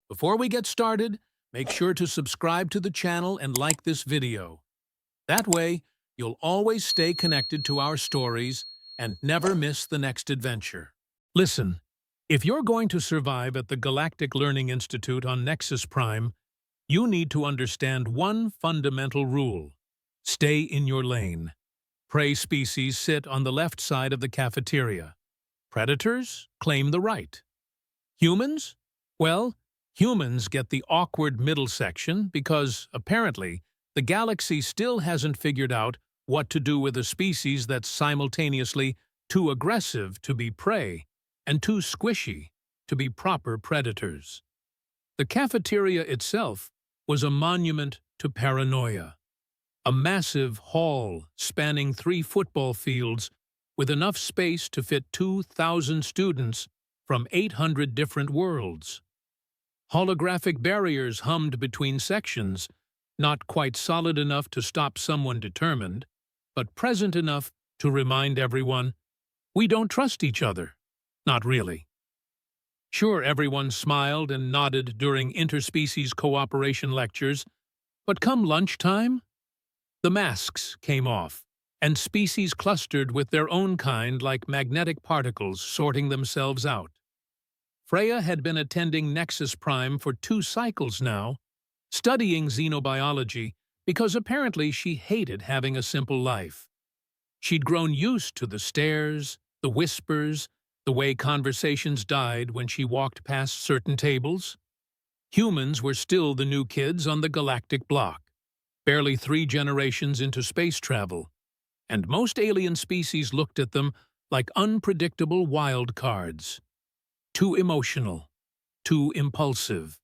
Before we get started, make sure to subscribe to the channel and like this video. That way, you'll always stay connected to our stories and never miss the next adventure. Listen, if you're going to survive at the Galactic Learning Institute on Nexus Prime, you need to understand one fundamental rule. Stay in your lane. Prey species sit on the left side of the cafeteria. Predators claim the right. Humans? Well, humans get the awkward middle section because, apparently, the galaxy still hasn't figured out what to do with a species that's simultaneously too aggressive to be prey and too squishy to be proper predators. The cafeteria itself was a monument to paranoia. A massive hall spanning 3 football fields with enough space to fit 2,000 students from 800 different worlds. Holographic barriers hummed between sections, not quite solid enough to stop someone determined, but present enough to remind everyone, we don't trust each other. Not really. Sure, everyone smiled and nodded during interspecies cooperation lectures, but come lunchtime, the masks came off, and species clustered with their own kind like magnetic particles sorting themselves out. Freya had been attending Nexus Prime for 2 cycles now, studying xenobiology because apparently she hated having a simple life. She'd grown used to the stares, the whispers, the way conversations died when she walked past certain tables. Humans were still the new kids on the galactic block, barely 3 generations into space travel, and most alien species looked at them like unpredictable wild cards. Too emotional, too impulsive,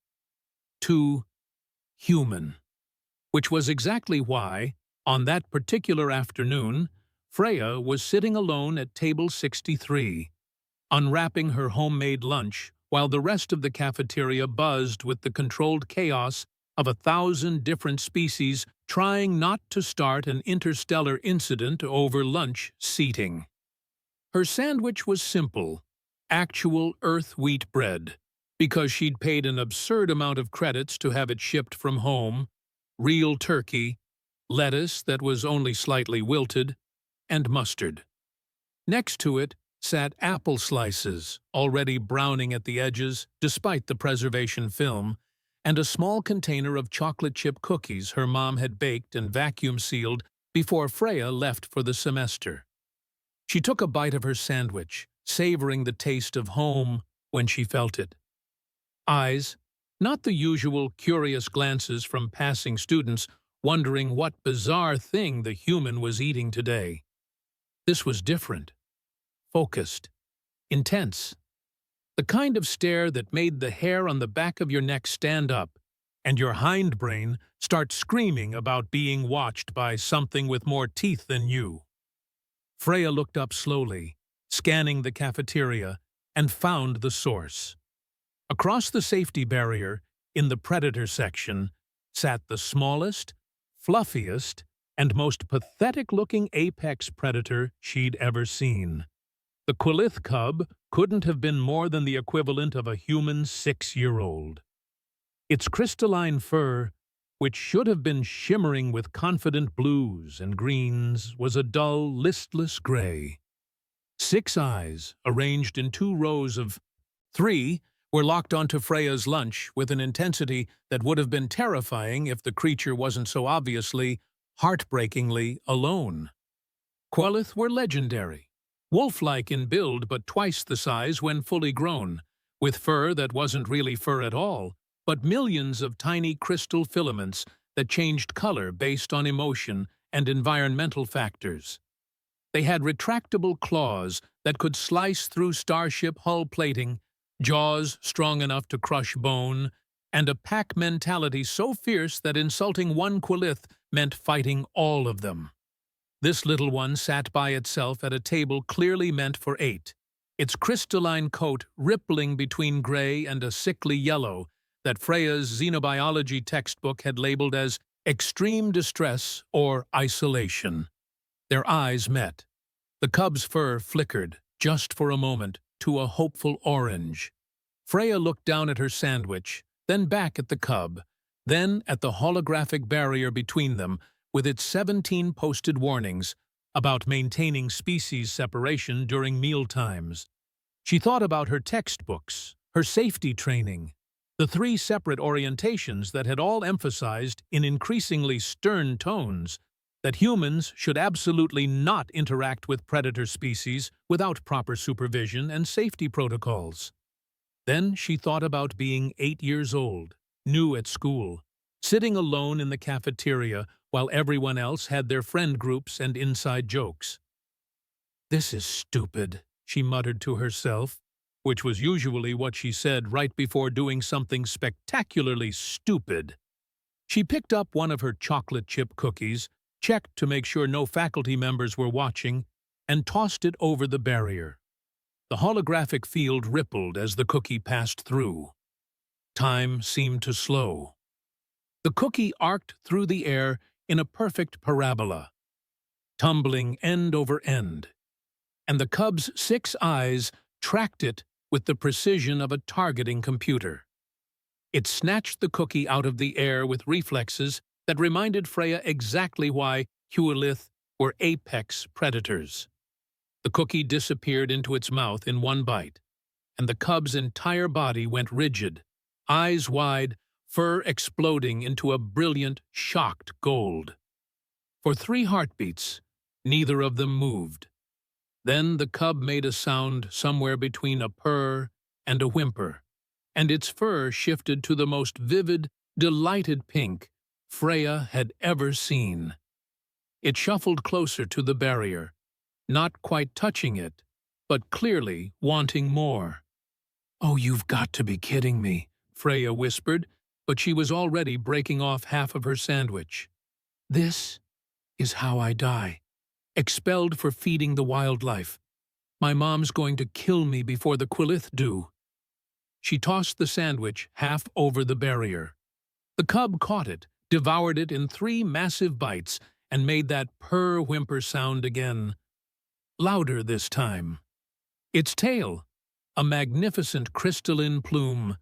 too human. Which was exactly why, on that particular afternoon, Freya was sitting alone at table 63, unwrapping her homemade lunch while the rest of the cafeteria buzzed with the controlled chaos of 1,000 different species trying not to start an interstellar incident over lunch seating. Her sandwich was simple, actual Earth wheat bread, because she'd paid an absurd amount of credits to have it shipped from home, real turkey, lettuce that was only slightly wilted, and mustard. Next to it sat apple slices, already browning at the edges despite the preservation film, and a small container of chocolate chip cookies her mom had baked and vacuum-sealed before Freya left for the semester. She took a bite of her sandwich, savoring the taste of home when she felt it. Eyes, not the usual curious glances from passing students wondering what bizarre thing the human was eating today. This was different. Focused. Intense. The kind of stare that made the hair on the back of your neck stand up and your hindbrain start screaming about being watched by something with more teeth than you. Freya looked up slowly, scanning the cafeteria, and found the source. Across the safety barrier, in the predator section, sat the smallest, fluffiest, and most pathetic-looking apex predator she'd ever seen. The Quillith cub couldn't have been more than the equivalent of a human 6-year-old. Its crystalline fur, which should have been shimmering with confident blues and greens, was a dull, listless gray. 6 eyes, arranged in 2 rows of 3, were locked onto Freya's lunch with an intensity that would have been terrifying if the creature wasn't so obviously, heartbreakingly alone. Quillith were legendary. Wolf-like in build but twice the size when fully grown, with fur that wasn't really fur at all, but millions of tiny crystal filaments that changed color based on emotion and environmental factors. They had retractable claws that could slice through starship hull plating, jaws strong enough to crush bone, and a pack mentality so fierce that insulting one Quillith meant fighting all of them. This little one sat by itself at a table clearly meant for 8, its crystalline coat rippling between gray and a sickly yellow that Freya's xenobiology textbook had labeled as extreme distress or isolation. Their eyes met. The cub's fur flickered, just for a moment, to a hopeful orange. Freya looked down at her sandwich, then back at the cub, then at the holographic barrier between them with its 17 posted warnings about maintaining species separation during mealtimes. She thought about her textbooks, her safety training, the 3 separate orientations that had all emphasized in increasingly stern tones that humans should absolutely not interact with predator species without proper supervision and safety protocols. Then she thought about being 8 years old, new at school, sitting alone in the cafeteria while everyone else had their friend groups and inside jokes. "This is stupid," she muttered to herself, which was usually what she said right before doing something spectacularly stupid. She picked up one of her chocolate chip cookies, checked to make sure no faculty members were watching, and tossed it over the barrier. The holographic field rippled as the cookie passed through. Time seemed to slow. The cookie arced through the air in a perfect parabola, tumbling end over end, and the cub's 6 eyes tracked it with the precision of a targeting computer. It snatched the cookie out of the air with reflexes that reminded Freya exactly why Huolith were apex predators. The cookie disappeared into its mouth in one bite, and the cub's entire body went rigid, eyes wide, fur exploding into a brilliant, shocked gold. For 3 heartbeats, neither of them moved. Then the cub made a sound somewhere between a purr and a whimper, and its fur shifted to the most vivid, delighted pink Freya had ever seen. It shuffled closer to the barrier, not quite touching it, but clearly wanting more. "Oh, you've got to be kidding me," Freya whispered, but she was already breaking off half of her sandwich. "This is how I die. Expelled for feeding the wildlife. My mom's going to kill me before the Quillith do." She tossed the sandwich half over the barrier. The cub caught it, devoured it in 3 massive bites, and made that purr-whimper sound again. Louder this time. Its tail, a magnificent crystalline plume,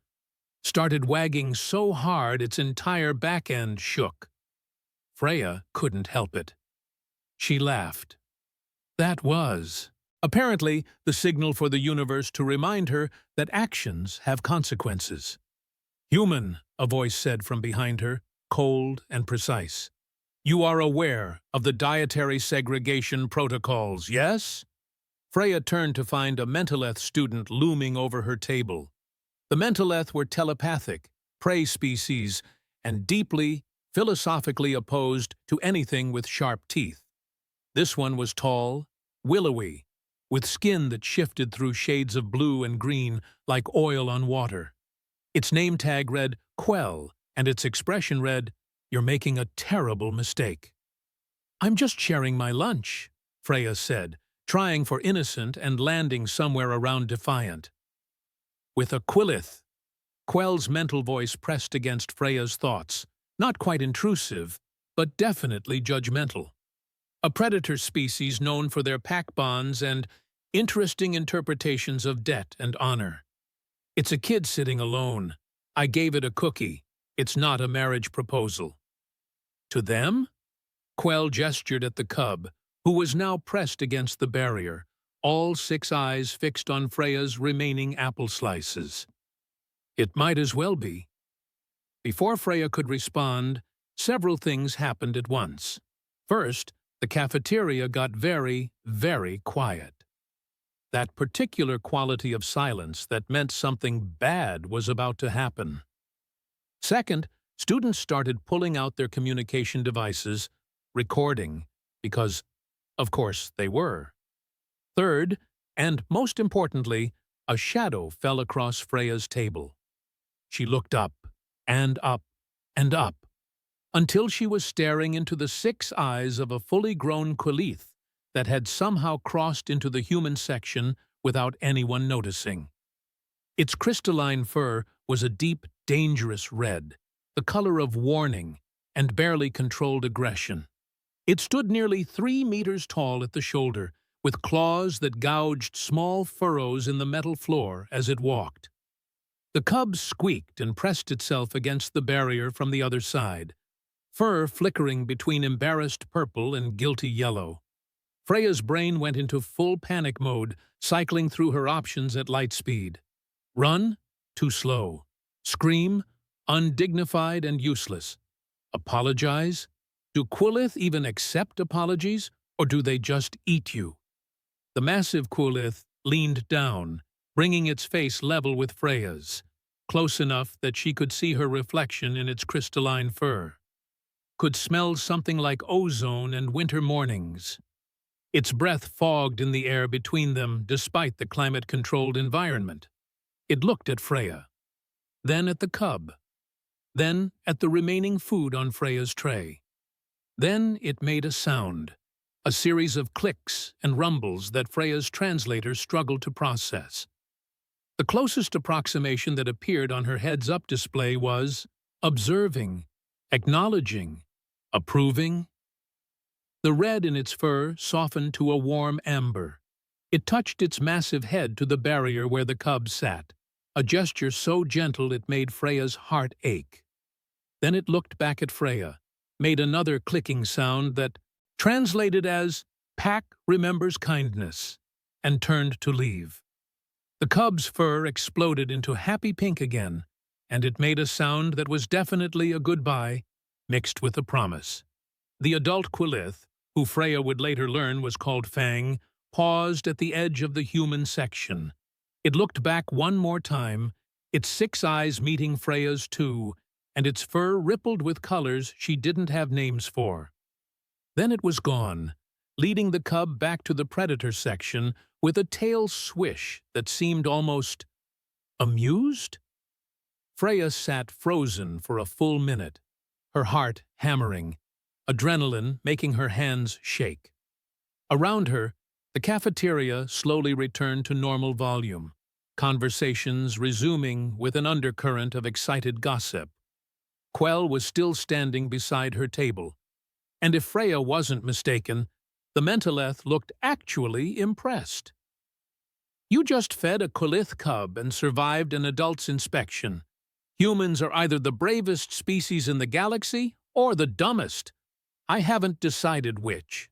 started wagging so hard its entire back end shook. Freya couldn't help it. She laughed. That was, apparently, the signal for the universe to remind her that actions have consequences. "Human," a voice said from behind her, cold and precise. "You are aware of the dietary segregation protocols, yes?" Freya turned to find a Mentaleth student looming over her table. The Mentaleth were telepathic, prey species, and deeply, philosophically opposed to anything with sharp teeth. This one was tall, willowy, with skin that shifted through shades of blue and green like oil on water. Its name tag read Quell, and its expression read, "You're making a terrible mistake." "I'm just sharing my lunch," Freya said, trying for innocent and landing somewhere around defiant. "With a Quillith." Quell's mental voice pressed against Freya's thoughts, not quite intrusive, but definitely judgmental. A predator species known for their pack bonds and interesting interpretations of debt and honor. "It's a kid sitting alone. I gave it a cookie. It's not a marriage proposal." "To them?" Quell gestured at the cub, who was now pressed against the barrier, all 6 eyes fixed on Freya's remaining apple slices. "It might as well be." Before Freya could respond, several things happened at once. First, the cafeteria got very, very quiet. That particular quality of silence that meant something bad was about to happen. Second, students started pulling out their communication devices, recording, because, of course, they were. Third, and most importantly, a shadow fell across Freya's table. She looked up, and up, and up, until she was staring into the 6 eyes of a fully grown Quillith that had somehow crossed into the human section without anyone noticing. Its crystalline fur was a deep, dangerous red, the color of warning and barely controlled aggression. It stood nearly 3 meters tall at the shoulder, with claws that gouged small furrows in the metal floor as it walked. The cub squeaked and pressed itself against the barrier from the other side, fur flickering between embarrassed purple and guilty yellow. Freya's brain went into full panic mode, cycling through her options at light speed. Run? Too slow. Scream? Undignified and useless. Apologize? Do Quillith even accept apologies, or do they just eat you? The massive Quillith leaned down, bringing its face level with Freya's, close enough that she could see her reflection in its crystalline fur. Could smell something like ozone and winter mornings. Its breath fogged in the air between them despite the climate-controlled environment. It looked at Freya, then at the cub, then at the remaining food on Freya's tray. Then it made a sound, a series of clicks and rumbles that Freya's translator struggled to process. The closest approximation that appeared on her heads-up display was observing, acknowledging, approving. The red in its fur softened to a warm amber. It touched its massive head to the barrier where the cub sat, a gesture so gentle it made Freya's heart ache. Then it looked back at Freya, made another clicking sound that translated as "Pack remembers kindness," and turned to leave. The cub's fur exploded into happy pink again, and it made a sound that was definitely a goodbye, mixed with a promise. The adult Quillith, who Freya would later learn was called Fang, paused at the edge of the human section. It looked back one more time, its 6 eyes meeting Freya's 2, and its fur rippled with colors she didn't have names for. Then it was gone, leading the cub back to the predator section with a tail swish that seemed almost amused. Freya sat frozen for a full minute, her heart hammering, adrenaline making her hands shake. Around her, the cafeteria slowly returned to normal volume, conversations resuming with an undercurrent of excited gossip. Quell was still standing beside her table, and if Freya wasn't mistaken, the Mentaleth looked actually impressed. "You just fed a Quillith cub and survived an adult's inspection. Humans are either the bravest species in the galaxy or the dumbest. I haven't decided which."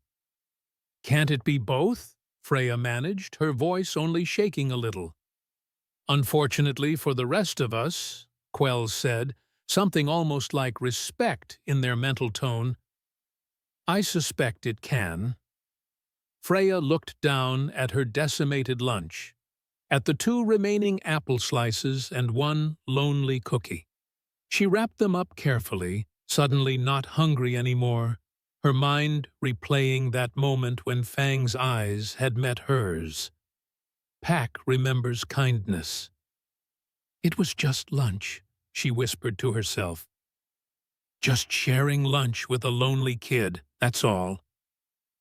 "Can't it be both?" Freya managed, her voice only shaking a little. "Unfortunately for the rest of us," Quell said, something almost like respect in their mental tone, "I suspect it can." Freya looked down at her decimated lunch, at the 2 remaining apple slices and 1 lonely cookie. She wrapped them up carefully, suddenly not hungry anymore, her mind replaying that moment when Fang's eyes had met hers. Pack remembers kindness. "It was just lunch," she whispered to herself. "Just sharing lunch with a lonely kid, that's all."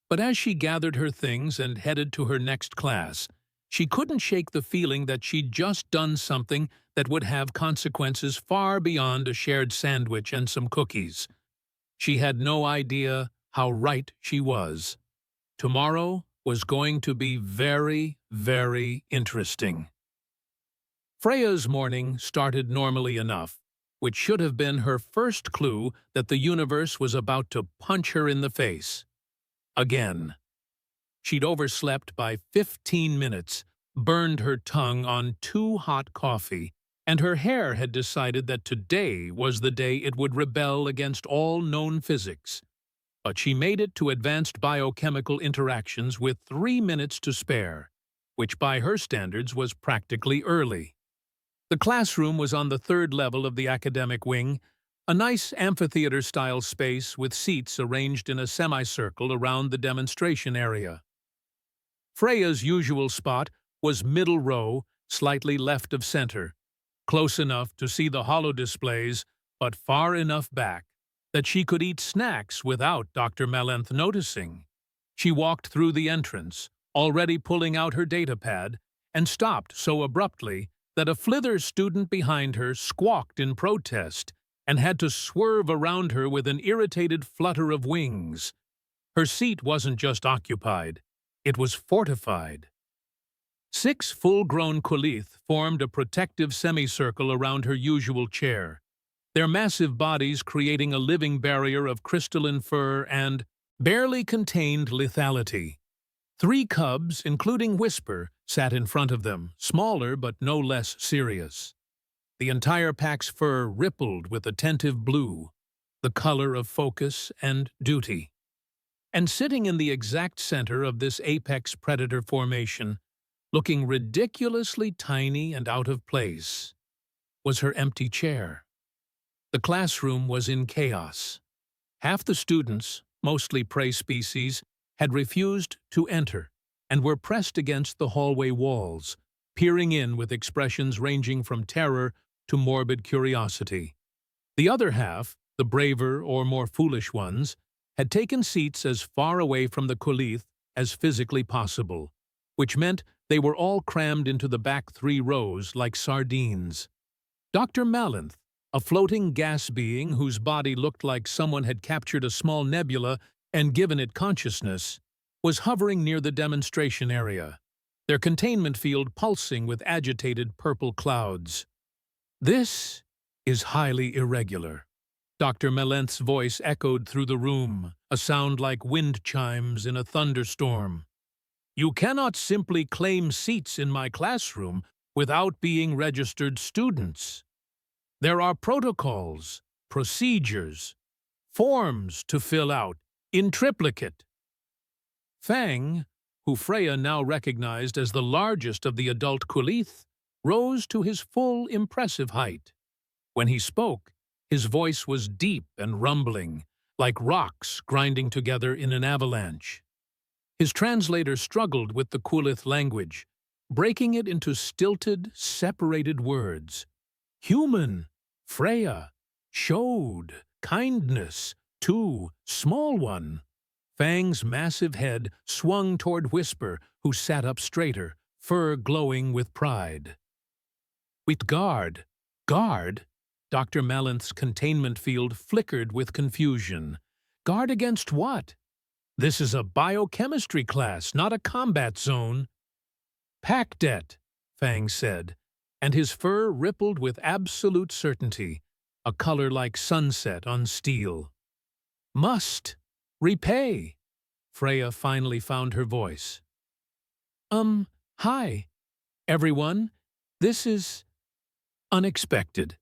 But as she gathered her things and headed to her next class, she couldn't shake the feeling that she'd just done something that would have consequences far beyond a shared sandwich and some cookies. She had no idea how right she was. Tomorrow was going to be very, very interesting. Freya's morning started normally enough, which should have been her first clue that the universe was about to punch her in the face. Again. She'd overslept by 15 minutes, burned her tongue on 2 hot coffee, and her hair had decided that today was the day it would rebel against all known physics. But she made it to advanced biochemical interactions with 3 minutes to spare, which by her standards was practically early. The classroom was on the 3rd level of the academic wing, a nice amphitheater-style space with seats arranged in a semicircle around the demonstration area. Freya's usual spot was middle row, slightly left of center, close enough to see the holodisplays, but far enough back that she could eat snacks without Dr. Malenth noticing. She walked through the entrance, already pulling out her datapad, and stopped so abruptly that a Flither student behind her squawked in protest and had to swerve around her with an irritated flutter of wings. Her seat wasn't just occupied, it was fortified. 6 full-grown Qulith formed a protective semicircle around her usual chair, their massive bodies creating a living barrier of crystalline fur and barely contained lethality. 3 cubs, including Whisper, sat in front of them, smaller but no less serious. The entire pack's fur rippled with attentive blue, the color of focus and duty. And sitting in the exact center of this apex predator formation, looking ridiculously tiny and out of place, was her empty chair. The classroom was in chaos. Half the students, mostly prey species, had refused to enter and were pressed against the hallway walls, peering in with expressions ranging from terror to morbid curiosity. The other half, the braver or more foolish ones, had taken seats as far away from the Qulith as physically possible, which meant they were all crammed into the back 3 rows like sardines. Dr. Malanth, a floating gas being whose body looked like someone had captured a small nebula and given it consciousness, was hovering near the demonstration area, their containment field pulsing with agitated purple clouds. "This is highly irregular." Dr. Malanth's voice echoed through the room, a sound like wind chimes in a thunderstorm. "You cannot simply claim seats in my classroom without being registered students. There are protocols, procedures, forms to fill out, in triplicate." Fang, who Freya now recognized as the largest of the adult Qulith, rose to his full impressive height. When he spoke, his voice was deep and rumbling, like rocks grinding together in an avalanche. His translator struggled with the Qulith language, breaking it into stilted, separated words. Human, Freya, showed, kindness, to, small one. Fang's massive head swung toward Whisper, who sat up straighter, fur glowing with pride. "With guard. Guard?" Dr. Malanth's containment field flickered with confusion. "Guard against what? This is a biochemistry class, not a combat zone." "Pack debt," Fang said, and his fur rippled with absolute certainty, a color like sunset on steel. "Must. Repay." Freya finally found her voice. Hi, everyone. This is unexpected."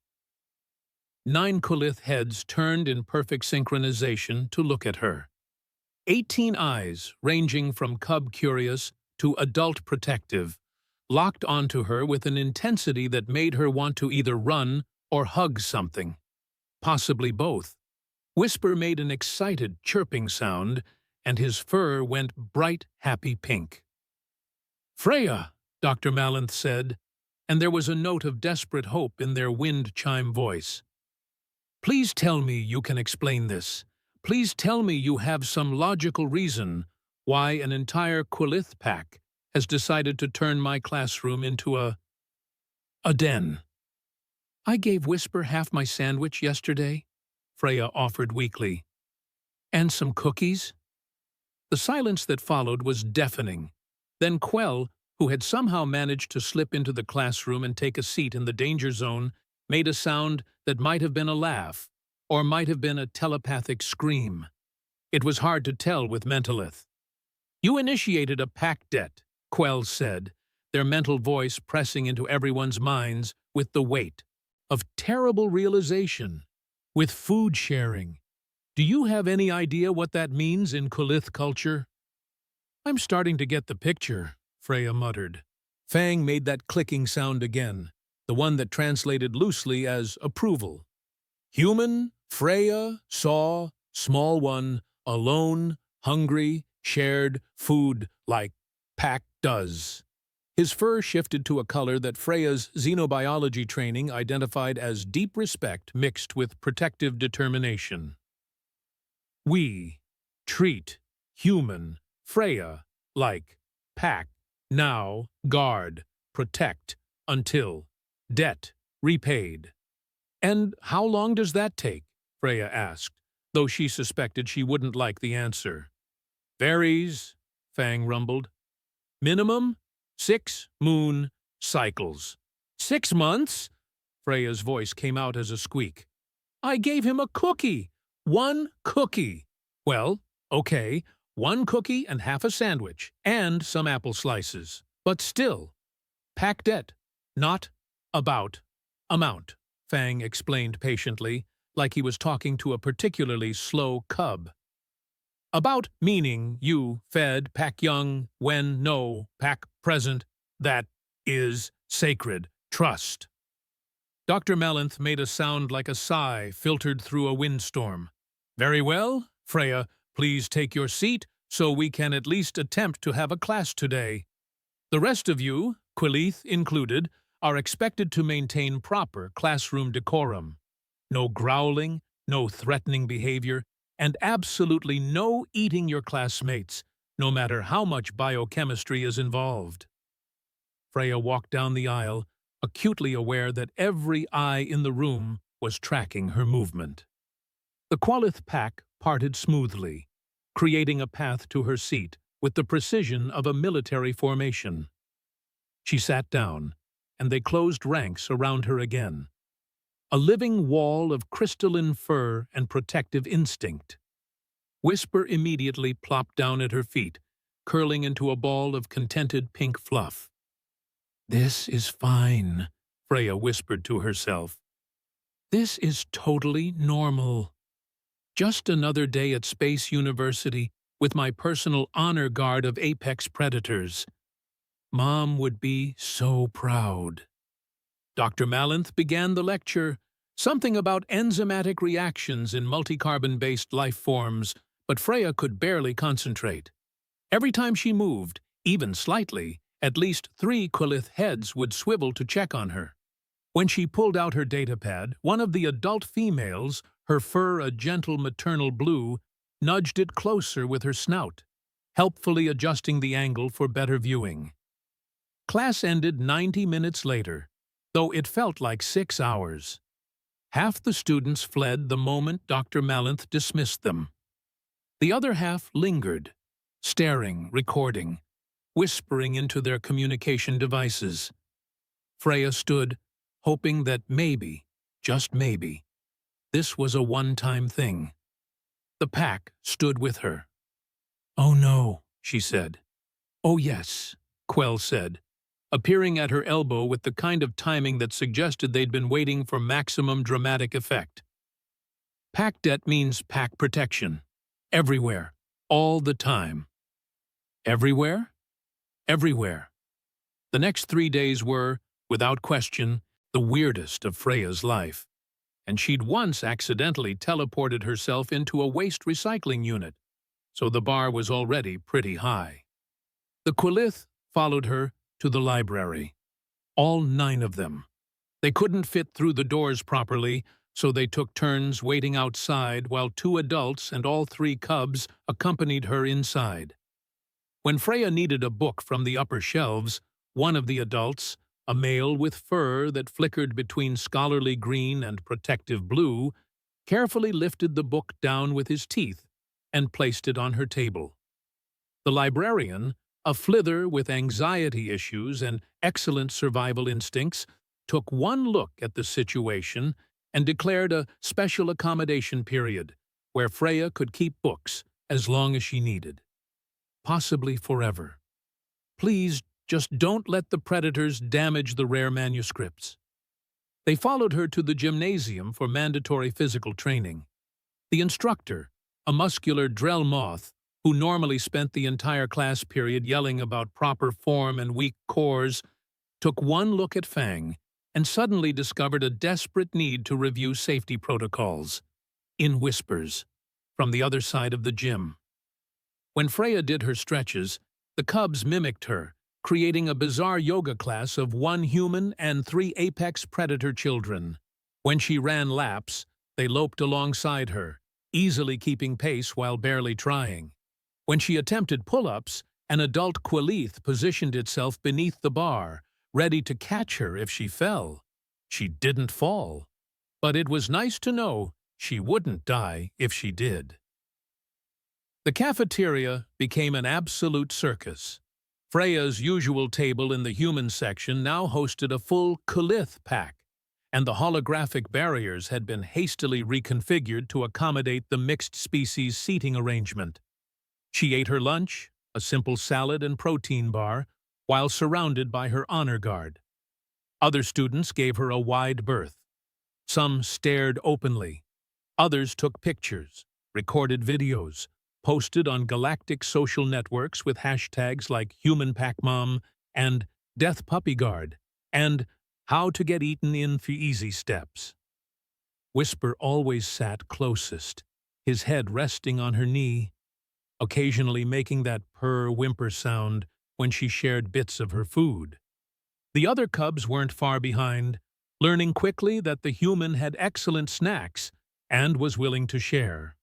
9 Qulith heads turned in perfect synchronization to look at her. 18 eyes, ranging from cub-curious to adult-protective, locked onto her with an intensity that made her want to either run or hug something. Possibly both. Whisper made an excited, chirping sound, and his fur went bright, happy pink. "Freya," Dr. Malanth said, and there was a note of desperate hope in their wind chime voice. "Please tell me you can explain this. Please tell me you have some logical reason why an entire Qulith pack has decided to turn my classroom into a den." "I gave Whisper half my sandwich yesterday," Freya offered weakly. "And some cookies." The silence that followed was deafening. Then Quell, who had somehow managed to slip into the classroom and take a seat in the danger zone, made a sound that might have been a laugh, or might have been a telepathic scream. It was hard to tell with Mentalith. "You initiated a pack debt," Quell said, their mental voice pressing into everyone's minds with the weight of terrible realization, with food sharing. "Do you have any idea what that means in Qulith culture?" "I'm starting to get the picture," Freya muttered. Fang made that clicking sound again, the one that translated loosely as approval. "Human, Freya, saw, small one, alone, hungry, shared, food, like pack does." His fur shifted to a color that Freya's xenobiology training identified as deep respect mixed with protective determination. "We treat human, Freya, like pack, now, guard, protect, until debt repaid." "And how long does that take?" Freya asked, though she suspected she wouldn't like the answer. "Varies," Fang rumbled. "Minimum 6 moon cycles. 6 months? Freya's voice came out as a squeak. I gave him a cookie. 1 cookie. Well, okay, 1 cookie and half a sandwich, and some apple slices. But still, pack-det, not about amount, Fang explained patiently, like he was talking to a particularly slow cub. About meaning you fed pack young when no pack present, that is sacred trust. Dr. Malanth made a sound like a sigh filtered through a windstorm. Very well, Freya, please take your seat so we can at least attempt to have a class today. The rest of you, Quilith included, are expected to maintain proper classroom decorum. No growling, no threatening behavior, and absolutely no eating your classmates, no matter how much biochemistry is involved. Freya walked down the aisle, acutely aware that every eye in the room was tracking her movement. The Qualith pack parted smoothly, creating a path to her seat with the precision of a military formation. She sat down, and they closed ranks around her again. A living wall of crystalline fur and protective instinct. Whisper immediately plopped down at her feet, curling into a ball of contented pink fluff. This is fine, Freya whispered to herself. This is totally normal. Just another day at Space University with my personal honor guard of apex predators. Mom would be so proud. Dr. Malanth began the lecture, something about enzymatic reactions in multicarbon-based life forms, but Freya could barely concentrate. Every time she moved, even slightly, at least 3 Quilith heads would swivel to check on her. When she pulled out her datapad, one of the adult females, her fur a gentle maternal blue, nudged it closer with her snout, helpfully adjusting the angle for better viewing. Class ended 90 minutes later, though it felt like 6 hours. Half the students fled the moment Dr. Malanth dismissed them. The other half lingered, staring, recording, whispering into their communication devices. Freya stood, hoping that maybe, just maybe, this was a one-time thing. The pack stood with her. Oh no, she said. Oh yes, Quell said, appearing at her elbow with the kind of timing that suggested they'd been waiting for maximum dramatic effect. Pack-det means pack protection. Everywhere. All the time. Everywhere? Everywhere. The next 3 days were, without question, the weirdest of Freya's life, and she'd once accidentally teleported herself into a waste recycling unit, so the bar was already pretty high. The Quilith followed her to the library. All 9 of them. They couldn't fit through the doors properly, so they took turns waiting outside while 2 adults and all 3 cubs accompanied her inside. When Freya needed a book from the upper shelves, one of the adults, a male with fur that flickered between scholarly green and protective blue, carefully lifted the book down with his teeth and placed it on her table. The librarian, a flither with anxiety issues and excellent survival instincts, took one look at the situation and declared a special accommodation period where Freya could keep books as long as she needed. Possibly forever. Please just don't let the predators damage the rare manuscripts. They followed her to the gymnasium for mandatory physical training. The instructor, a muscular Drell moth, who normally spent the entire class period yelling about proper form and weak cores, took one look at Fang and suddenly discovered a desperate need to review safety protocols, in whispers, from the other side of the gym. When Freya did her stretches, the cubs mimicked her, creating a bizarre yoga class of 1 human and 3 apex predator children. When she ran laps, they loped alongside her, easily keeping pace while barely trying. When she attempted pull-ups, an adult Quilith positioned itself beneath the bar, ready to catch her if she fell. She didn't fall, but it was nice to know she wouldn't die if she did. The cafeteria became an absolute circus. Freya's usual table in the human section now hosted a full Kulith pack, and the holographic barriers had been hastily reconfigured to accommodate the mixed-species seating arrangement. She ate her lunch, a simple salad and protein bar, while surrounded by her honor guard. Other students gave her a wide berth. Some stared openly. Others took pictures, recorded videos, posted on galactic social networks with hashtags like HumanPackMom and DeathPuppyGuard and How to Get Eaten in for Easy Steps. Whisper always sat closest, his head resting on her knee, occasionally making that purr-whimper sound when she shared bits of her food. The other cubs weren't far behind, learning quickly that the human had excellent snacks and was willing to share.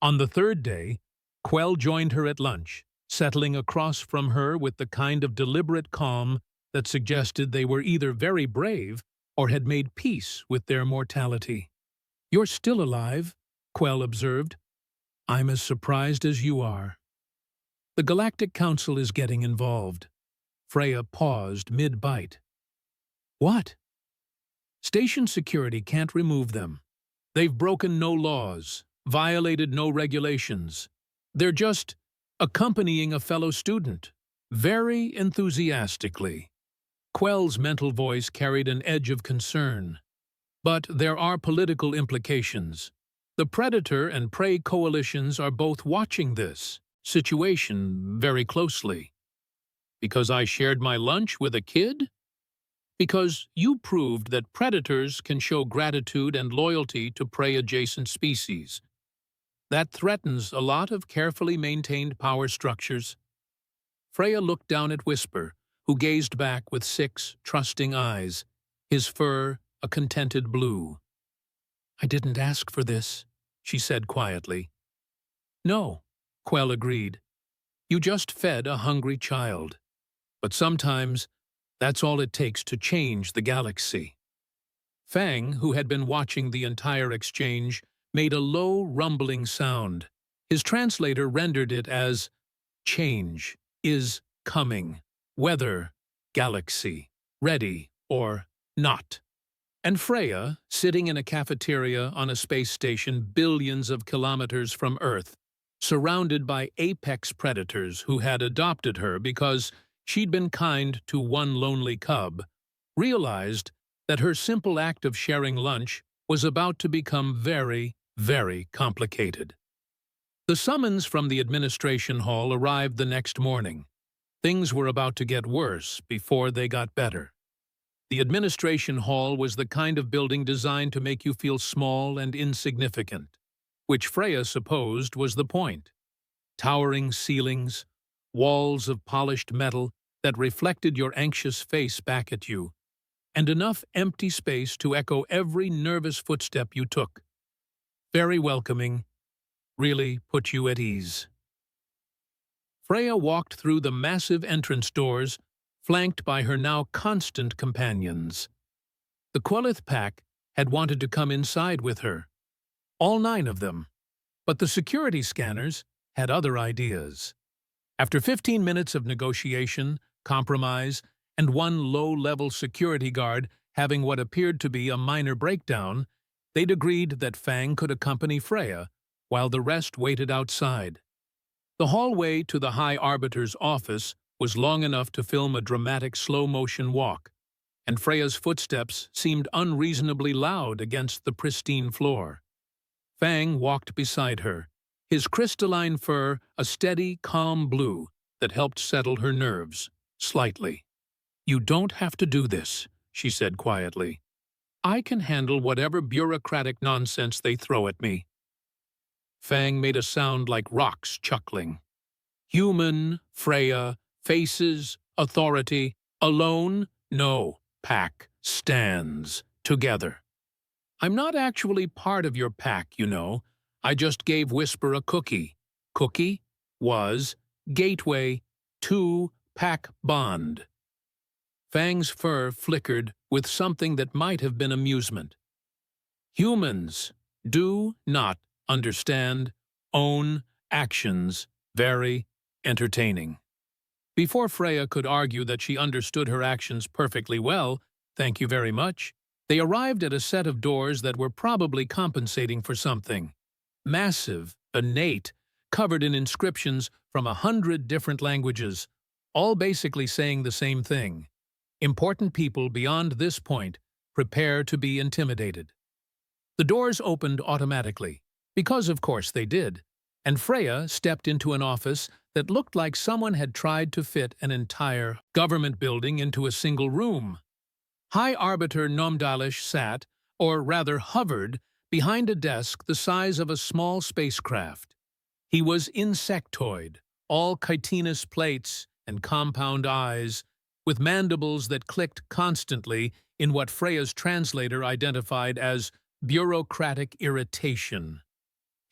On the third day, Quell joined her at lunch, settling across from her with the kind of deliberate calm that suggested they were either very brave or had made peace with their mortality. "You're still alive," Quell observed. "I'm as surprised as you are." "The Galactic Council is getting involved." Freya paused mid-bite. "What?" "Station security can't remove them. They've broken no laws, violated no regulations. They're just accompanying a fellow student, very enthusiastically." Quell's mental voice carried an edge of concern. "But there are political implications. The predator and prey coalitions are both watching this situation very closely." "Because I shared my lunch with a kid?" "Because you proved that predators can show gratitude and loyalty to prey-adjacent species. That threatens a lot of carefully maintained power structures." Freya looked down at Whisper, who gazed back with 6 trusting eyes, his fur a contented blue. "I didn't ask for this," she said quietly. "No," Quell agreed. "You just fed a hungry child. But sometimes that's all it takes to change the galaxy." Fang, who had been watching the entire exchange, made a low, rumbling sound. His translator rendered it as, "Change is coming. Whether, galaxy, ready or not." And Freya, sitting in a cafeteria on a space station billions of kilometers from Earth, surrounded by apex predators who had adopted her because she'd been kind to one lonely cub, realized that her simple act of sharing lunch was about to become very, very complicated. The summons from the administration hall arrived the next morning. Things were about to get worse before they got better. The administration hall was the kind of building designed to make you feel small and insignificant, which Freya supposed was the point. Towering ceilings, walls of polished metal that reflected your anxious face back at you, and enough empty space to echo every nervous footstep you took. Very welcoming, really put you at ease. Freya walked through the massive entrance doors, flanked by her now constant companions. The Quellith pack had wanted to come inside with her, all 9 of them, but the security scanners had other ideas. After 15 minutes of negotiation, compromise, and one low-level security guard having what appeared to be a minor breakdown, they'd agreed that Fang could accompany Freya, while the rest waited outside. The hallway to the High Arbiter's office was long enough to film a dramatic slow-motion walk, and Freya's footsteps seemed unreasonably loud against the pristine floor. Fang walked beside her, his crystalline fur a steady, calm blue that helped settle her nerves, slightly. "You don't have to do this," she said quietly. "I can handle whatever bureaucratic nonsense they throw at me." Fang made a sound like rocks chuckling. "Human, Freya, faces, authority, alone, no, pack, stands, together. I'm not actually part of your pack, you know. I just gave Whisper a cookie. Cookie was gateway to pack bond." Fang's fur flickered with something that might have been amusement. "Humans do not understand, own actions, very entertaining." Before Freya could argue that she understood her actions perfectly well, thank you very much, they arrived at a set of doors that were probably compensating for something. Massive, innate, covered in inscriptions from 100 different languages, all basically saying the same thing. Important people beyond this point prepare to be intimidated. The doors opened automatically, because of course they did, and Freya stepped into an office that looked like someone had tried to fit an entire government building into a single room. High Arbiter Nomdalish sat, or rather hovered, behind a desk the size of a small spacecraft. He was insectoid, all chitinous plates and compound eyes, with mandibles that clicked constantly in what Freya's translator identified as bureaucratic irritation.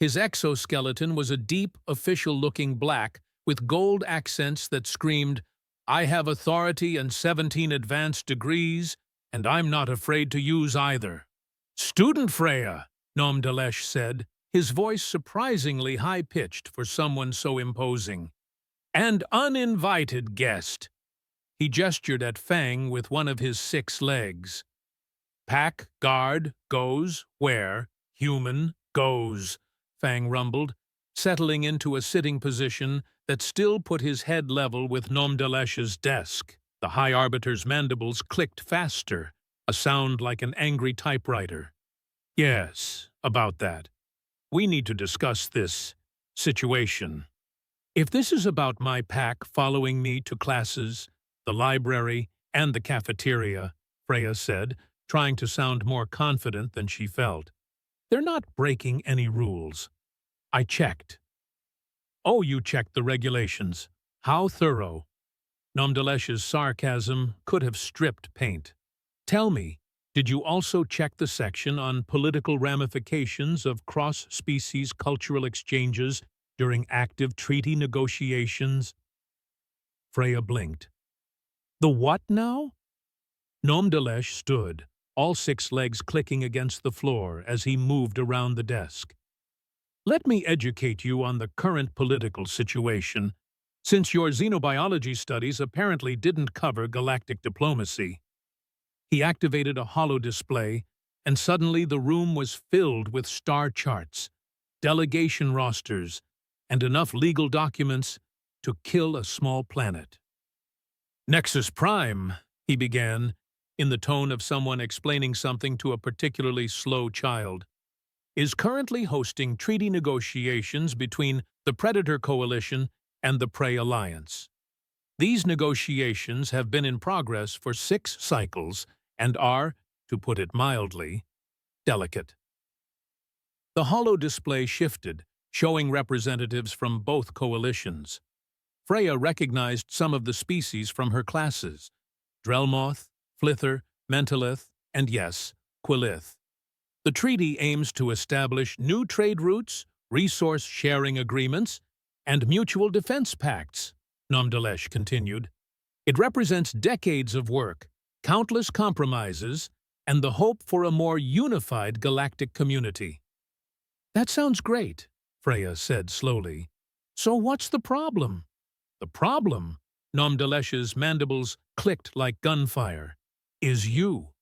His exoskeleton was a deep, official-looking black with gold accents that screamed, "I have authority and 17 advanced degrees, and I'm not afraid to use either." "Student Freya," Nomdalesh said, his voice surprisingly high-pitched for someone so imposing. "And uninvited guest." He gestured at Fang with one of his 6 legs. "Pack, guard, goes, where, human, goes," Fang rumbled, settling into a sitting position that still put his head level with Nomdalesh's desk. The High Arbiter's mandibles clicked faster, a sound like an angry typewriter. "Yes, about that. We need to discuss this situation. If this is about my pack following me to classes, the library, and the cafeteria," Freya said, trying to sound more confident than she felt, "they're not breaking any rules. I checked." "Oh, you checked the regulations. How thorough." Nomdalesh's sarcasm could have stripped paint. "Tell me, did you also check the section on political ramifications of cross-species cultural exchanges during active treaty negotiations?" Freya blinked. "The what now?" Nomdalesh stood, all 6 legs clicking against the floor as he moved around the desk. "Let me educate you on the current political situation, since your xenobiology studies apparently didn't cover galactic diplomacy." He activated a holodisplay, and suddenly the room was filled with star charts, delegation rosters, and enough legal documents to kill a small planet. "Nexus Prime," he began, in the tone of someone explaining something to a particularly slow child, "is currently hosting treaty negotiations between the Predator Coalition and the Prey Alliance. These negotiations have been in progress for 6 cycles and are, to put it mildly, delicate." The holodisplay shifted, showing representatives from both coalitions. Freya recognized some of the species from her classes: Drellmoth, Flither, Mentalith, and yes, Quilith. The treaty aims to establish new trade routes, resource-sharing agreements, and mutual defense pacts, Nomdalesh continued. It represents decades of work, countless compromises, and the hope for a more unified galactic community. "That sounds great," Freya said slowly. "So what's the problem?" "The problem," Nomdalesh's mandibles clicked like gunfire, "is you.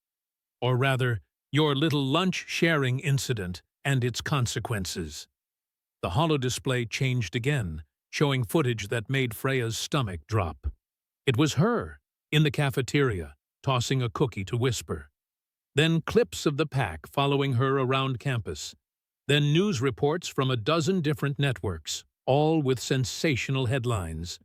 Or rather, your little lunch-sharing incident and its consequences." The holodisplay changed again, showing footage that made Freya's stomach drop. It was her, in the cafeteria, tossing a cookie to Whisper. Then clips of the pack following her around campus. Then news reports from a dozen different networks, all with sensational headlines.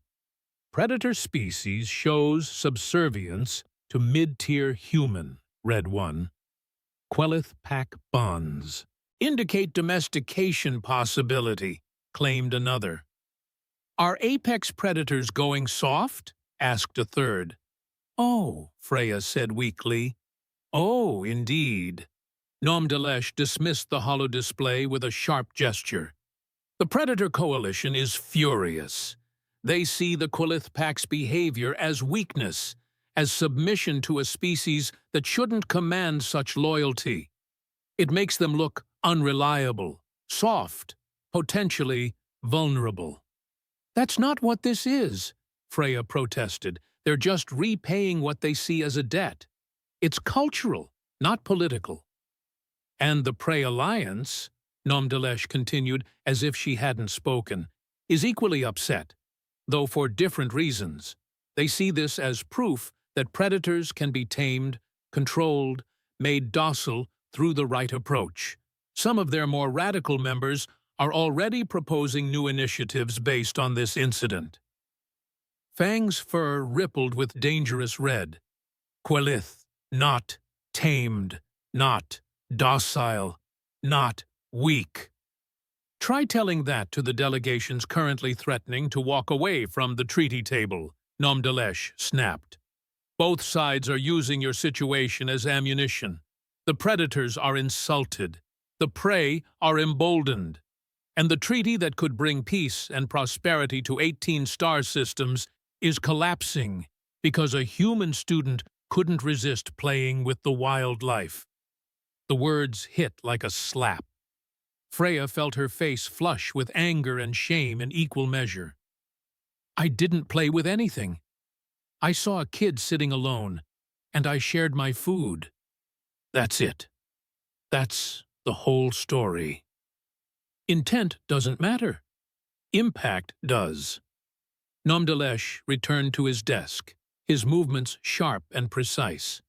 "Predator species shows subservience to mid-tier human," read one. "Quelith pack bonds indicate domestication possibility," claimed another. "Are apex predators going soft?" asked a third. "Oh," Freya said weakly. "Oh, indeed." Nomdalesh dismissed the holodisplay with a sharp gesture. "The Predator Coalition is furious. They see the Quelith Pack's behavior as weakness, as submission to a species that shouldn't command such loyalty. It makes them look unreliable, soft, potentially vulnerable." "That's not what this is," Freya protested. "They're just repaying what they see as a debt. It's cultural, not political." "And the Prey Alliance," Nomdalesh continued, as if she hadn't spoken, "is equally upset, though for different reasons. They see this as proof that predators can be tamed, controlled, made docile through the right approach. Some of their more radical members are already proposing new initiatives based on this incident." Fang's fur rippled with dangerous red. "Quelith, not tamed, not docile, not weak." "Try telling that to the delegations currently threatening to walk away from the treaty table," Nomdalesh snapped. "Both sides are using your situation as ammunition. The predators are insulted. The prey are emboldened. And the treaty that could bring peace and prosperity to 18 star systems is collapsing because a human student couldn't resist playing with the wildlife." The words hit like a slap. Freya felt her face flush with anger and shame in equal measure. "I didn't play with anything. I saw a kid sitting alone, and I shared my food. That's it. That's the whole story. Intent doesn't matter. Impact does." Nomdalesh returned to his desk, his movements sharp and precise.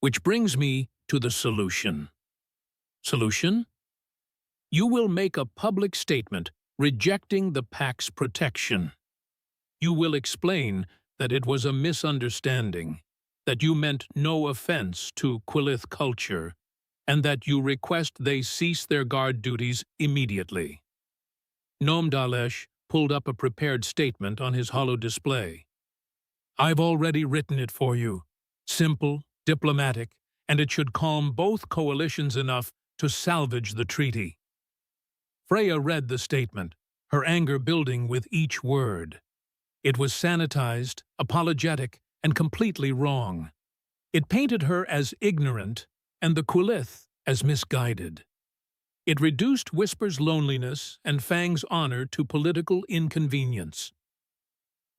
"Which brings me to the solution." "Solution? You will make a public statement rejecting the Pack's protection. You will explain that it was a misunderstanding, that you meant no offense to Quelith culture, and that you request they cease their guard duties immediately." Nomdalesh pulled up a prepared statement on his holo display. "I've already written it for you. Simple, diplomatic, and it should calm both coalitions enough to salvage the treaty." Freya read the statement, her anger building with each word. It was sanitized, apologetic, and completely wrong. It painted her as ignorant and the Quelith as misguided. It reduced Whisper's loneliness and Fang's honor to political inconvenience.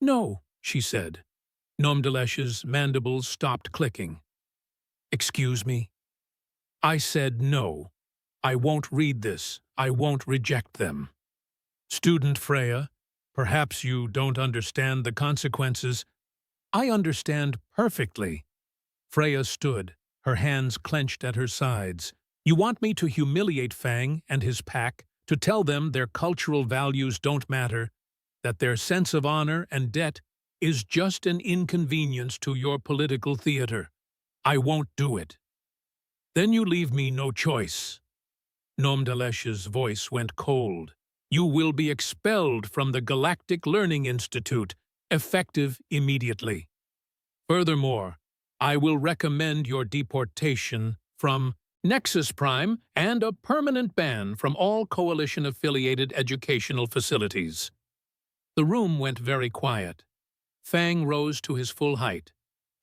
"No," she said. Nomdalesh's mandibles stopped clicking. "Excuse me? I said no. I won't read this. I won't reject them." "Student Freya, perhaps you don't understand the consequences." "I understand perfectly." Freya stood, her hands clenched at her sides. "You want me to humiliate Fang and his pack, to tell them their cultural values don't matter, that their sense of honor and debt is just an inconvenience to your political theater. I won't do it." "Then you leave me no choice." Nomdalesh's voice went cold. "You will be expelled from the Galactic Learning Institute, effective immediately. Furthermore, I will recommend your deportation from Nexus Prime and a permanent ban from all Coalition-affiliated educational facilities." The room went very quiet. Fang rose to his full height,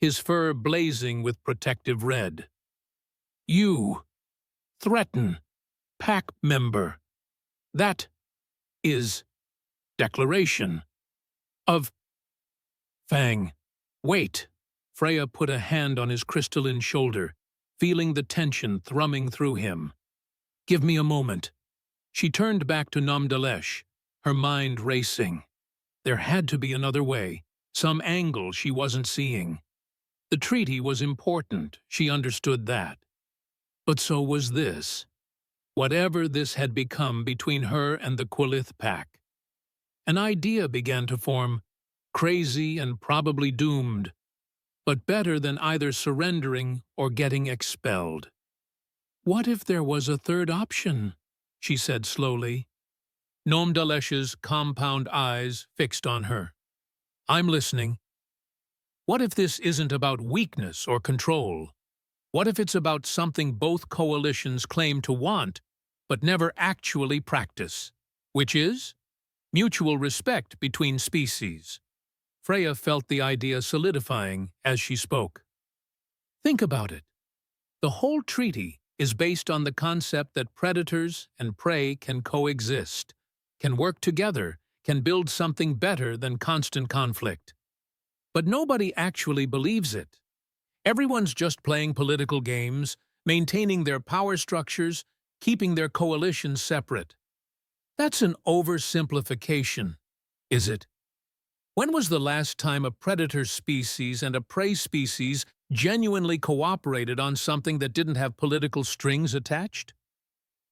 his fur blazing with protective red. "You threaten Pack member. That is declaration of..." "Fang, wait." Freya put a hand on his crystalline shoulder, feeling the tension thrumming through him. "Give me a moment." She turned back to Nomdalesh, her mind racing. There had to be another way, some angle she wasn't seeing. The treaty was important, she understood that. But so was this. Whatever this had become between her and the Quelith pack. An idea began to form, crazy and probably doomed, but better than either surrendering or getting expelled. "What if there was a third option?" she said slowly. Nomdalesh's compound eyes fixed on her. "I'm listening." "What if this isn't about weakness or control? What if it's about something both coalitions claim to want, but never actually practice? Which is mutual respect between species." Freya felt the idea solidifying as she spoke. "Think about it. The whole treaty is based on the concept that predators and prey can coexist, can work together can build something better than constant conflict. But nobody actually believes it. Everyone's just playing political games, maintaining their power structures, keeping their coalitions separate. That's an oversimplification, is it? When was the last time a predator species and a prey species genuinely cooperated on something that didn't have political strings attached?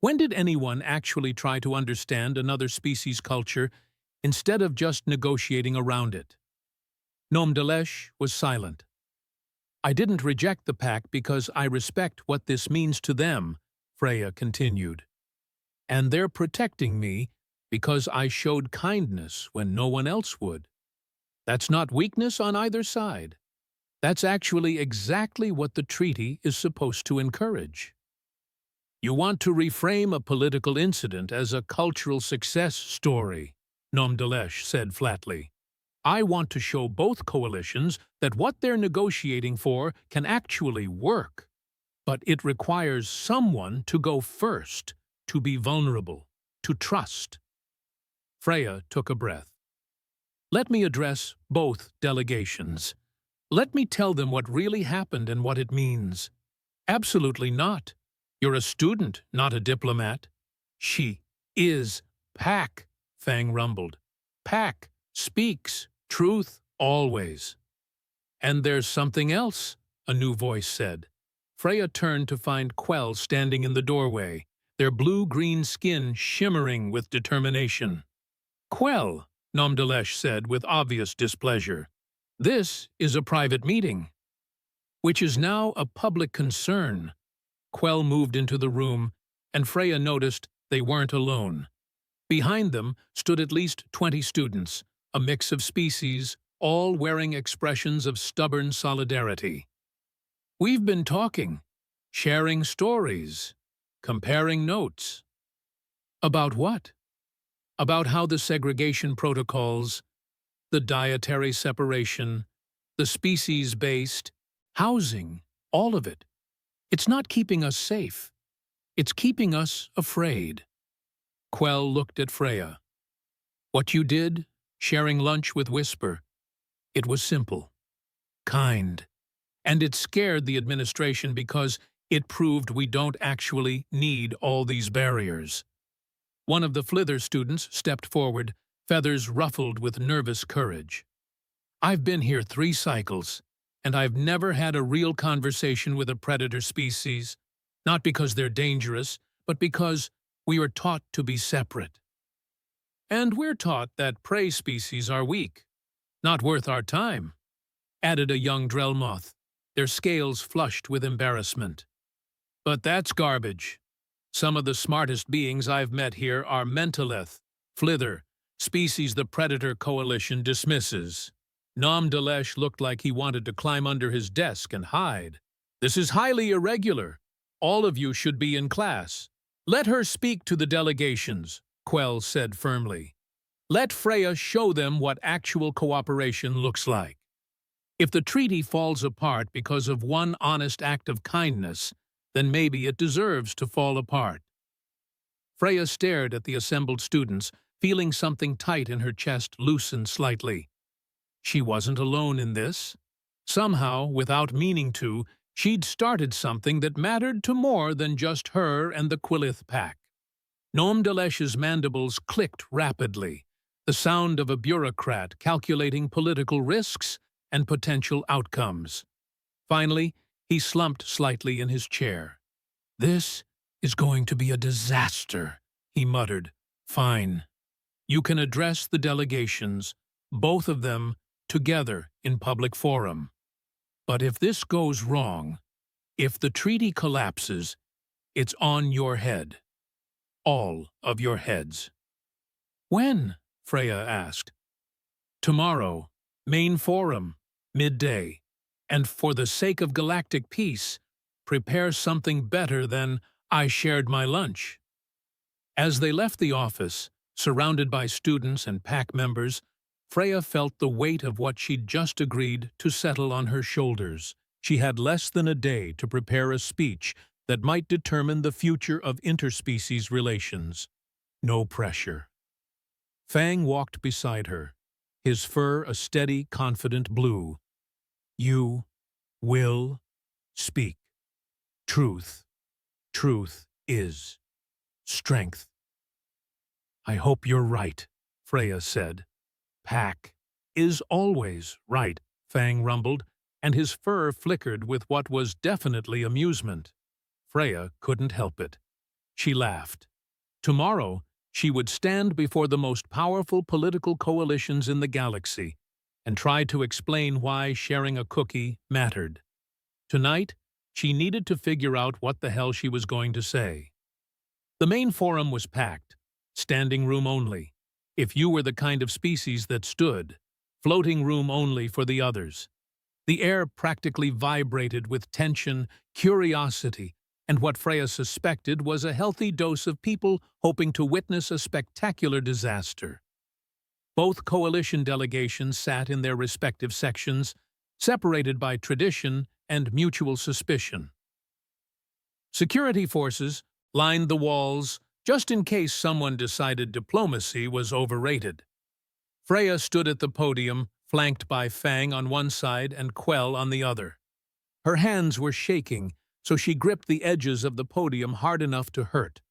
When did anyone actually try to understand another species' culture instead of just negotiating around it? Nom de Leche was silent. I didn't reject the pack because I respect what this means to them, Freya continued. And they're protecting me because I showed kindness when no one else would. That's not weakness on either side. That's actually exactly what the treaty is supposed to encourage. You want to reframe a political incident as a cultural success story, Nom de Leche said flatly. I want to show both coalitions that what they're negotiating for can actually work. But it requires someone to go first, to be vulnerable, to trust. Freya took a breath. Let me address both delegations. Let me tell them what really happened and what it means. Absolutely not. You're a student, not a diplomat. She is Pack, Fang rumbled. Pack speaks truth always. And there's something else, a new voice said. Freya turned to find Quell standing in the doorway, their blue-green skin shimmering with determination. Quell, Nom de Leche said with obvious displeasure. This is a private meeting, which is now a public concern. Quell moved into the room, and Freya noticed they weren't alone. Behind them stood at least 20 students, a mix of species, all wearing expressions of stubborn solidarity. We've been talking, sharing stories, comparing notes. About what? About how the segregation protocols, the dietary separation, the species-based, housing, all of it. It's not keeping us safe. It's keeping us afraid. Quell looked at Freya. What you did, sharing lunch with Whisper, it was simple, kind, and it scared the administration because it proved we don't actually need all these barriers. One of the Flither students stepped forward, feathers ruffled with nervous courage. I've been here 3 cycles, and I've never had a real conversation with a predator species, not because they're dangerous, but because we are taught to be separate. And we're taught that prey species are weak, not worth our time, added a young Drellmoth, their scales flushed with embarrassment. But that's garbage. Some of the smartest beings I've met here are Mentaleth, Flither, species the Predator Coalition dismisses. Nom de Leche looked like he wanted to climb under his desk and hide. This is highly irregular. All of you should be in class. Let her speak to the delegations, Quell said firmly. Let Freya show them what actual cooperation looks like. If the treaty falls apart because of one honest act of kindness, then maybe it deserves to fall apart. Freya stared at the assembled students, feeling something tight in her chest loosen slightly. She wasn't alone in this. Somehow, without meaning to, she'd started something that mattered to more than just her and the Quillith pack. Nom de Leche's mandibles clicked rapidly, the sound of a bureaucrat calculating political risks and potential outcomes. Finally, he slumped slightly in his chair. This is going to be a disaster, he muttered. Fine. You can address the delegations, both of them, together in public forum. But if this goes wrong, if the treaty collapses, it's on your head. All of your heads. When? Freya asked. Tomorrow, main forum, midday. And for the sake of galactic peace, prepare something better than I shared my lunch. As they left the office, surrounded by students and pack members, Freya felt the weight of what she'd just agreed to settle on her shoulders. She had less than a day to prepare a speech that might determine the future of interspecies relations. No pressure. Fang walked beside her, his fur a steady, confident blue. You will speak. Truth. Truth is strength. I hope you're right, Freya said. Pack is always right, Fang rumbled, and his fur flickered with what was definitely amusement. Freya couldn't help it. She laughed. Tomorrow, she would stand before the most powerful political coalitions in the galaxy and try to explain why sharing a cookie mattered. Tonight, she needed to figure out what the hell she was going to say. The main forum was packed, standing room only, if you were the kind of species that stood, floating room only for the others. The air practically vibrated with tension, curiosity, and what Freya suspected was a healthy dose of people hoping to witness a spectacular disaster. Both coalition delegations sat in their respective sections, separated by tradition and mutual suspicion. Security forces lined the walls just in case someone decided diplomacy was overrated. Freya stood at the podium, flanked by Fang on one side and Quell on the other. Her hands were shaking, so she gripped the edges of the podium hard enough to hurt.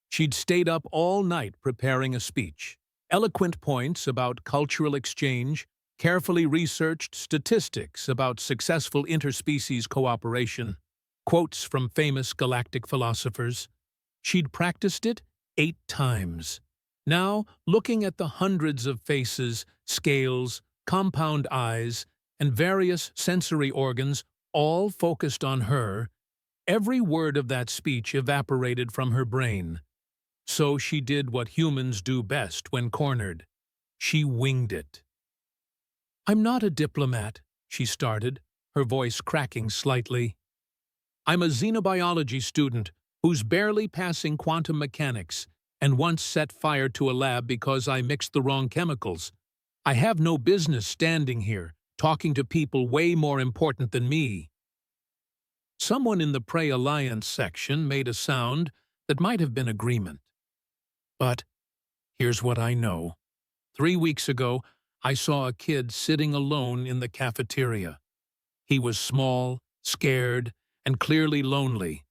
She'd stayed up all night preparing a speech. Eloquent points about cultural exchange, carefully researched statistics about successful interspecies cooperation, quotes from famous galactic philosophers. She'd practiced it 8 times. Now, looking at the hundreds of faces, scales, compound eyes, and various sensory organs all focused on her, every word of that speech evaporated from her brain. So she did what humans do best when cornered. She winged it. "I'm not a diplomat," she started, her voice cracking slightly. "I'm a xenobiology student who's barely passing quantum mechanics and once set fire to a lab because I mixed the wrong chemicals. I have no business standing here, talking to people way more important than me." Someone in the Prey Alliance section made a sound that might have been agreement. But here's what I know. 3 weeks ago, I saw a kid sitting alone in the cafeteria. He was small, scared, and clearly lonely.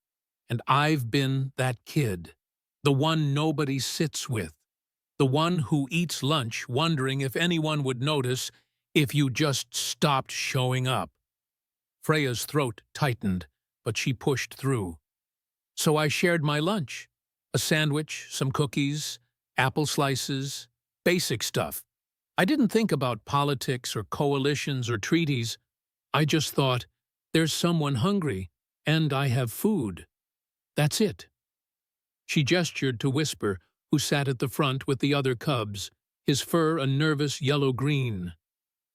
And I've been that kid, the one nobody sits with, the one who eats lunch wondering if anyone would notice if you just stopped showing up. Freya's throat tightened, but she pushed through. So I shared my lunch. A sandwich, some cookies, apple slices, basic stuff. I didn't think about politics or coalitions or treaties. I just thought, there's someone hungry, and I have food. That's it. She gestured to Whisper, who sat at the front with the other cubs, his fur a nervous yellow-green.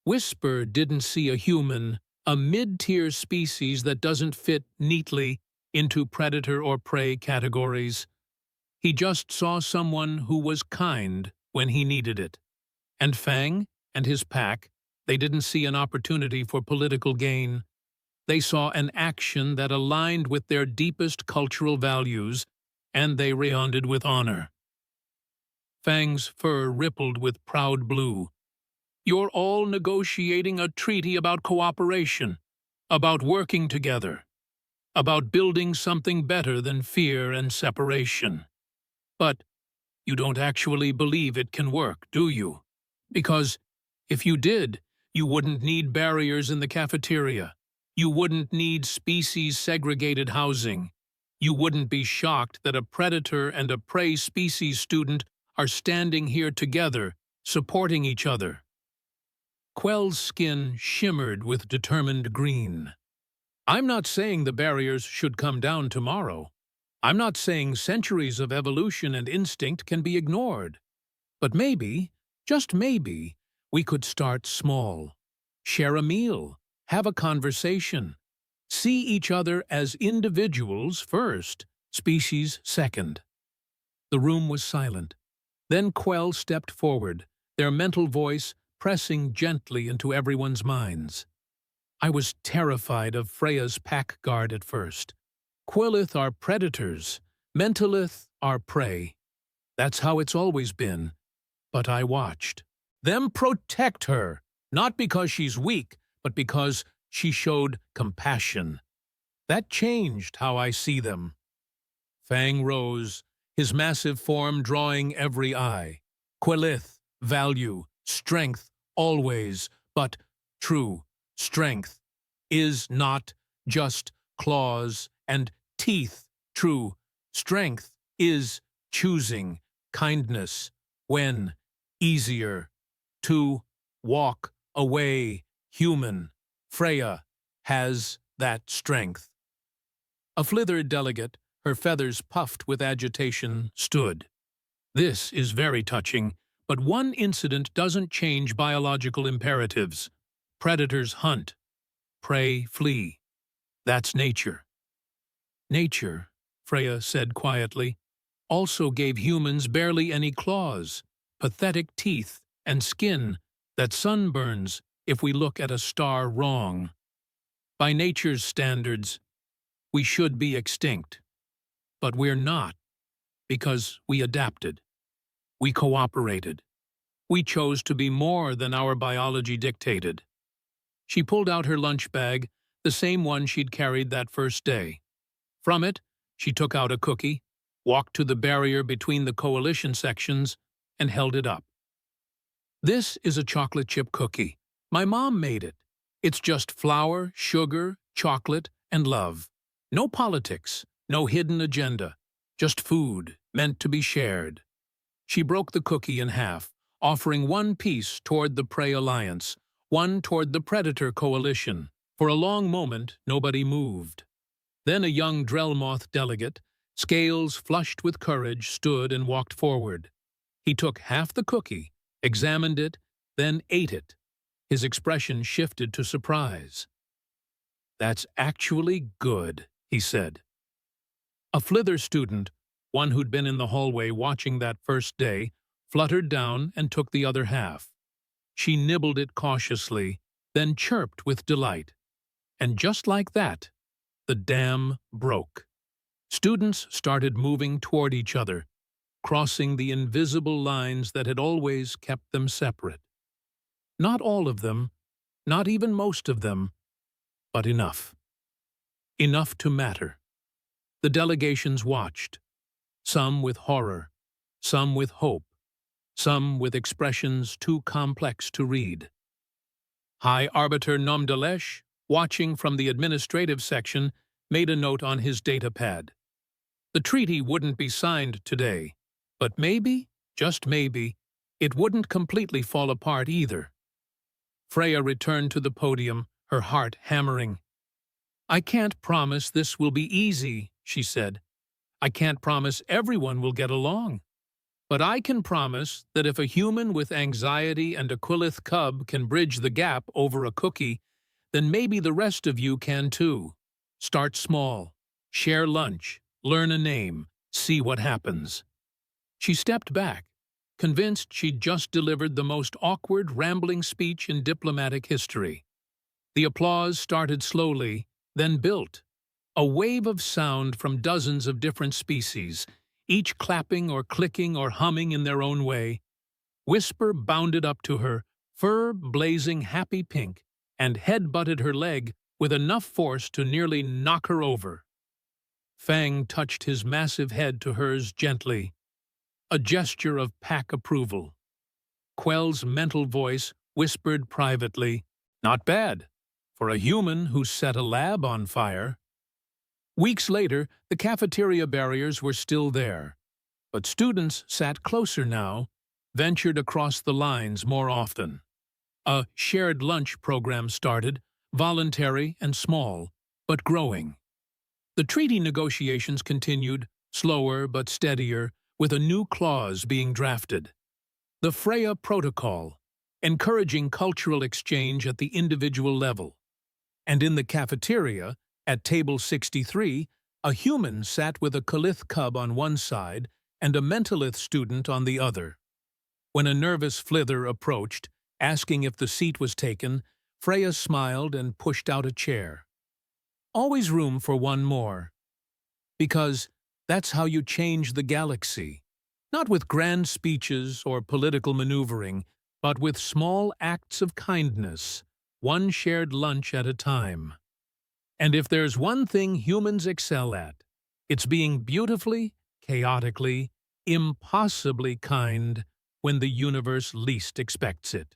Whisper didn't see a human, a mid-tier species that doesn't fit neatly into predator or prey categories. He just saw someone who was kind when he needed it. And Fang and his pack, they didn't see an opportunity for political gain. They saw an action that aligned with their deepest cultural values, and they responded with honor. Fang's fur rippled with proud blue. "You're all negotiating a treaty about cooperation, about working together, about building something better than fear and separation. But you don't actually believe it can work, do you? Because if you did, you wouldn't need barriers in the cafeteria. You wouldn't need species-segregated housing. You wouldn't be shocked that a predator and a prey species student are standing here together, supporting each other." Quell's skin shimmered with determined green. "I'm not saying the barriers should come down tomorrow. I'm not saying centuries of evolution and instinct can be ignored. But maybe, just maybe, we could start small. Share a meal, have a conversation. See each other as individuals first, species second." The room was silent. Then Quell stepped forward, their mental voice pressing gently into everyone's minds. "I was terrified of Freya's pack guard at first. Quillith are predators, Mentalith are prey. That's how it's always been. but I watched. Them protect her, not because she's weak, but because she showed compassion. That changed how I see them. Fang rose, his massive form drawing every eye. Quelith, value, strength, always, but true strength is not just claws and teeth. True strength is choosing kindness when easier to walk away. Human Freya has that strength. A flithered delegate, her feathers puffed with agitation, stood. This is very touching, but one incident doesn't change biological imperatives. Predators hunt, prey flee. That's nature. Nature, Freya said quietly, also gave humans barely any claws, pathetic teeth, and skin that sunburns if we look at a star wrong. By nature's standards, we should be extinct. But we're not, because we adapted. We cooperated. We chose to be more than our biology dictated. She pulled out her lunch bag, the same one she'd carried that first day. From it, she took out a cookie, walked to the barrier between the coalition sections, and held it up. This is a chocolate chip cookie. My mom made it. It's just flour, sugar, chocolate, and love. No politics, no hidden agenda, just food meant to be shared. She broke the cookie in half, offering one piece toward the Prey Alliance, one toward the Predator Coalition. For a long moment, nobody moved. Then a young Drellmoth delegate, scales flushed with courage, stood and walked forward. He took half the cookie, examined it, then ate it. His expression shifted to surprise. "That's actually good," he said. A Flither student, one who'd been in the hallway watching that first day, fluttered down and took the other half. She nibbled it cautiously, then chirped with delight. And just like that, the dam broke. Students started moving toward each other, crossing the invisible lines that had always kept them separate. Not all of them, not even most of them, but enough. Enough to matter. The delegations watched, some with horror, some with hope, some with expressions too complex to read. High Arbiter Nomdalesh, watching from the administrative section, made a note on his data pad. The treaty wouldn't be signed today, but maybe, just maybe, it wouldn't completely fall apart either. Freya returned to the podium, her heart hammering. "I can't promise this will be easy," she said. "I can't promise everyone will get along. But I can promise that if a human with anxiety and a Quillith cub can bridge the gap over a cookie, then maybe the rest of you can too. Start small, share lunch, learn a name, see what happens." She stepped back, convinced she'd just delivered the most awkward, rambling speech in diplomatic history. The applause started slowly, then built. A wave of sound from dozens of different species, each clapping or clicking or humming in their own way. Whisper bounded up to her, fur blazing happy pink, and head-butted her leg with enough force to nearly knock her over. Fang touched his massive head to hers gently, a gesture of pack approval. Quell's mental voice whispered privately, "Not bad, for a human who set a lab on fire." Weeks later, the cafeteria barriers were still there, but students sat closer now, ventured across the lines more often. A shared lunch program started, voluntary and small, but growing. The treaty negotiations continued, slower but steadier, with a new clause being drafted. The Freya Protocol, encouraging cultural exchange at the individual level. And in the cafeteria, at table 63, a human sat with a Quillith cub on one side and a Mentalith student on the other. When a nervous Flither approached, asking if the seat was taken, Freya smiled and pushed out a chair. "Always room for one more. Because that's how you change the galaxy. Not with grand speeches or political maneuvering, but with small acts of kindness, one shared lunch at a time. And if there's one thing humans excel at, it's being beautifully, chaotically, impossibly kind when the universe least expects it.